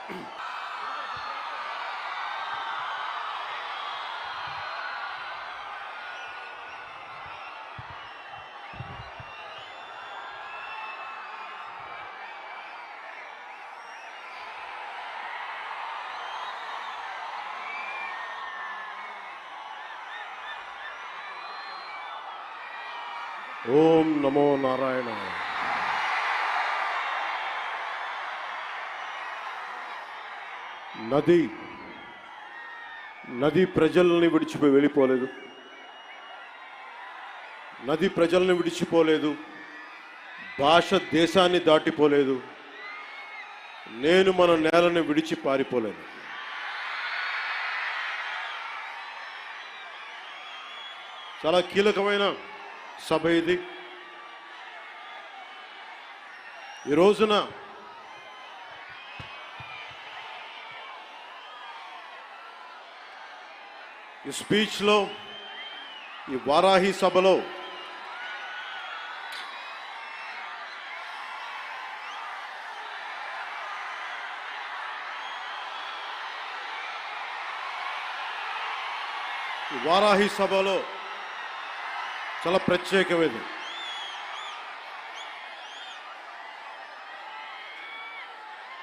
ఓం నమో నారాయణ. నది ప్రజల్ని విడిచిపోయి వెళ్ళిపోలేదు. నది ప్రజల్ని విడిచిపోలేదు. భాష దేశాన్ని దాటిపోలేదు. నేను మన నేలను విడిచి పారిపోలేదు. చాలా కీలకమైన సభ ఇది. ఈ రోజున ఈ స్పీచ్లో, ఈ వారాహి సభలో చాలా ప్రత్యేకమైనది.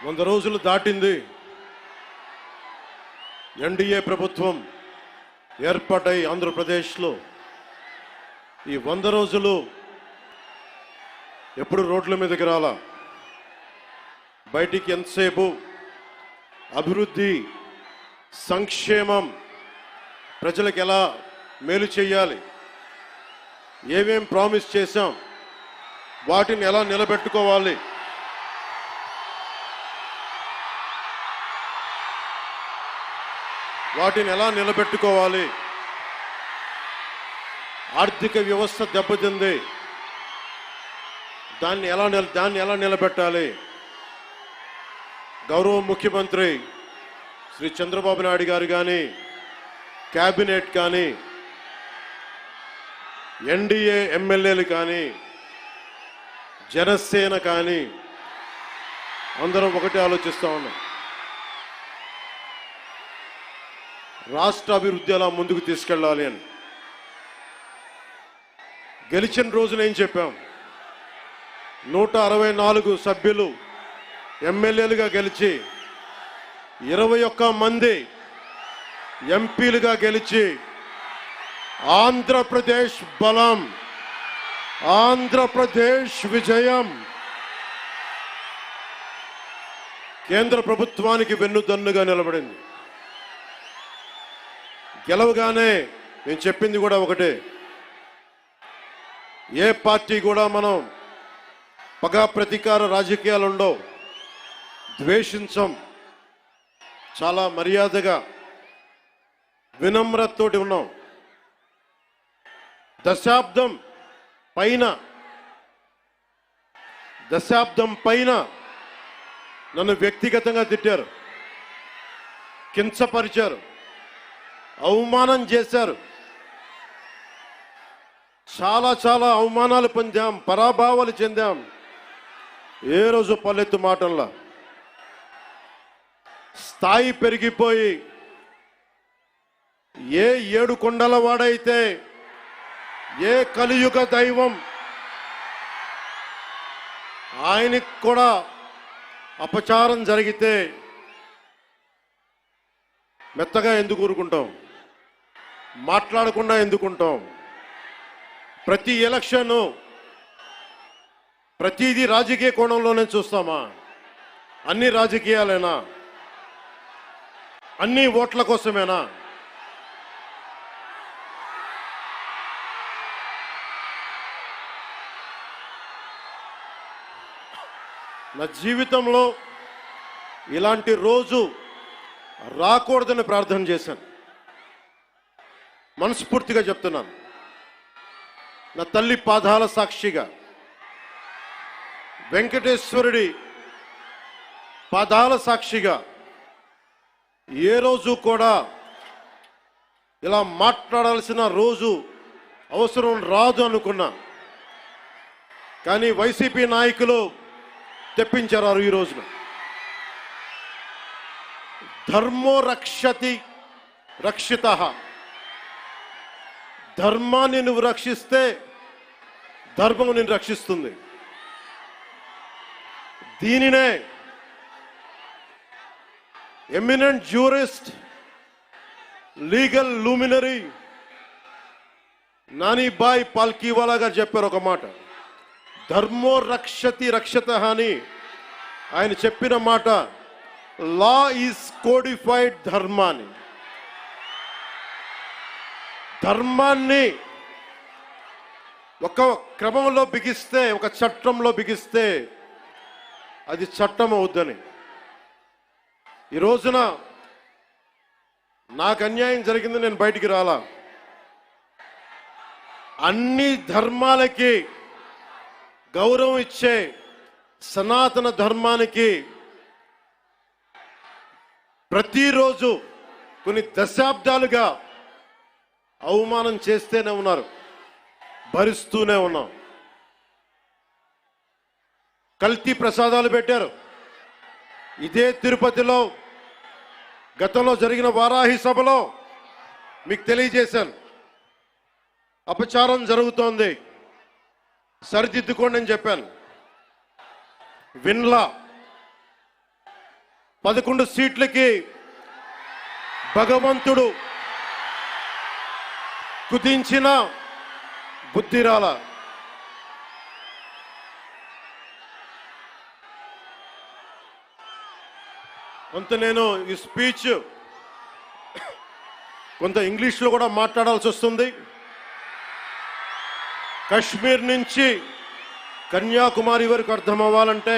వంద రోజులు దాటింది. ఎన్డీఏ ప్రభుత్వం ఏర్పాటై ఆంధ్రప్రదేశ్లో ఈ 100 రోజులు ఎప్పుడు రోడ్ల మీదకి రాలా. బయటికి ఎంతసేపు అభివృద్ధి, సంక్షేమం, ప్రజలకు ఎలా మేలు చేయాలి, ఏమేం ప్రామిస్ చేశాం, వాటిని ఎలా నిలబెట్టుకోవాలి, ఆర్థిక వ్యవస్థ దెబ్బతింది, దాన్ని ఎలా నిలబెట్టాలి. గౌరవ ముఖ్యమంత్రి శ్రీ చంద్రబాబు నాయుడు గారు కానీ, క్యాబినెట్ కానీ, ఎన్డీఏ ఎమ్మెల్యేలు కానీ, జనసేన కానీ అందరం ఒకటే ఆలోచిస్తూ ఉన్నాం. రాష్ట్ర అభివృద్ధి ఎలా ముందుకు తీసుకెళ్ళాలి అని. గెలిచిన రోజున ఏం చెప్పాం? 164 సభ్యులు ఎమ్మెల్యేలుగా గెలిచి, 21 మంది ఎంపీలుగా గెలిచి, ఆంధ్రప్రదేశ్ బలం, ఆంధ్రప్రదేశ్ విజయం, కేంద్ర ప్రభుత్వానికి వెన్నుదన్నుగా నిలబడింది. గెలవగానే నేను చెప్పింది కూడా ఒకటే, ఏ పార్టీ కూడా మనం పగా ప్రతీకార రాజకీయాలు ఉండవు, ద్వేషించం, చాలా మర్యాదగా వినమ్రతతోటి ఉన్నాం. దశాబ్దం పైన నన్ను వ్యక్తిగతంగా తిట్టారు, కించపరిచారు, అవమానం చేశారు. చాలా అవమానాలు పొందాం, పరాభావాలు చెందాం. ఏ రోజు పల్లెత్తు మాటల్లా స్థాయి పెరిగిపోయి, ఏ 7 కొండల వాడైతే, ఏ కలియుగ దైవం ఆయనకి కూడా అపచారం జరిగితే మెత్తగా ఎందుకు ఊరుకుంటాం? మాట్లాడకుండా ఎందుకుంటాం? ప్రతి ఎలక్షన్, ప్రతిదీ రాజకీయ కోణంలోనే చూస్తామా? అన్ని రాజకీయాలేనా? అన్ని ఓట్ల కోసమేనా? నా జీవితంలో ఇలాంటి రోజు రాకూడదని ప్రార్థన చేశాను. మనస్ఫూర్తిగా చెప్తున్నాను. నా తల్లి పాదాల సాక్షిగా, వెంకటేశ్వరుడి పాదాల సాక్షిగా ఏ రోజు కూడా ఇలా మాట్లాడాల్సిన రోజు, అవసరం రాదు అనుకున్నా. కానీ వైసీపీ నాయకులు తెప్పించారు ఈ రోజున. ధర్మో రక్షతి రక్షితః. ధర్మాన్ని నువ్వు రక్షిస్తే ధర్మం నిన్ను రక్షిస్తుంది. దీనినే eminent jurist, legal luminary Nanabhoy Palkhivala గారు చెప్పారు ఒక మాట. ధర్మో రక్షతి రక్షతః అని ఆయన చెప్పిన మాట. లా ఈజ్ కోడిఫైడ్ ధర్మాన్ని. ధర్మాన్ని ఒక క్రమంలో బిగిస్తే, ఒక చట్టంలో బిగిస్తే అది చట్టం అవుద్దని. ఈ రోజున నాకు అన్యాయం జరిగింది, నేను బయటికి రాలా. అన్ని ధర్మాలకి గౌరవం ఇచ్చే సనాతన ధర్మానికి ప్రతిరోజు కొన్ని దశాబ్దాలుగా అవమానం చేస్తూనే ఉన్నారు, భరిస్తూనే ఉన్నాం. కల్తీ ప్రసాదాలు పెట్టారు. ఇదే తిరుపతిలో గతంలో జరిగిన వారాహి సభలో మీకు తెలియజేశాను, అపచారం జరుగుతోంది, సరిదిద్దుకోండి అని చెప్పాను. విన్లా 11 సీట్లకి భగవంతుడు కుదించిన బుద్ధిరాల. కొంత నేను ఈ స్పీచ్ కొంత ఇంగ్లీష్లో కూడా మాట్లాడాల్సి వస్తుంది. కశ్మీర్ నుంచి కన్యాకుమారి వరకు అర్థం అవ్వాలంటే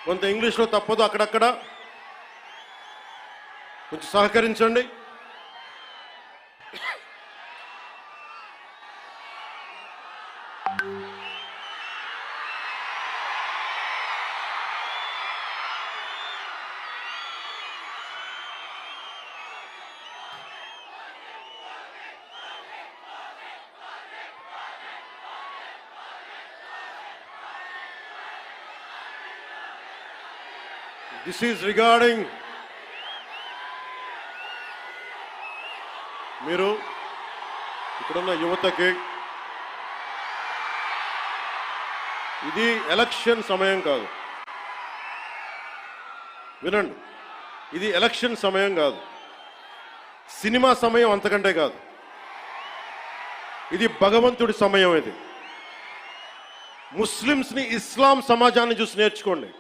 కొంత ఇంగ్లీష్లో తప్పదు, అక్కడక్కడ కొంచెం సహకరించండి. This is regarding మీరు ఇక్కడున్న యువతకి, ఇది ఎలక్షన్ సమయం కాదు. వినండి, ఇది ఎలక్షన్ సమయం కాదు, సినిమా సమయం అంతకంటే కాదు. ఇది భగవంతుడి సమయం. ఇది ముస్లిమ్స్ని, ఇస్లాం సమాజాన్ని చూసి నేర్చుకోండి.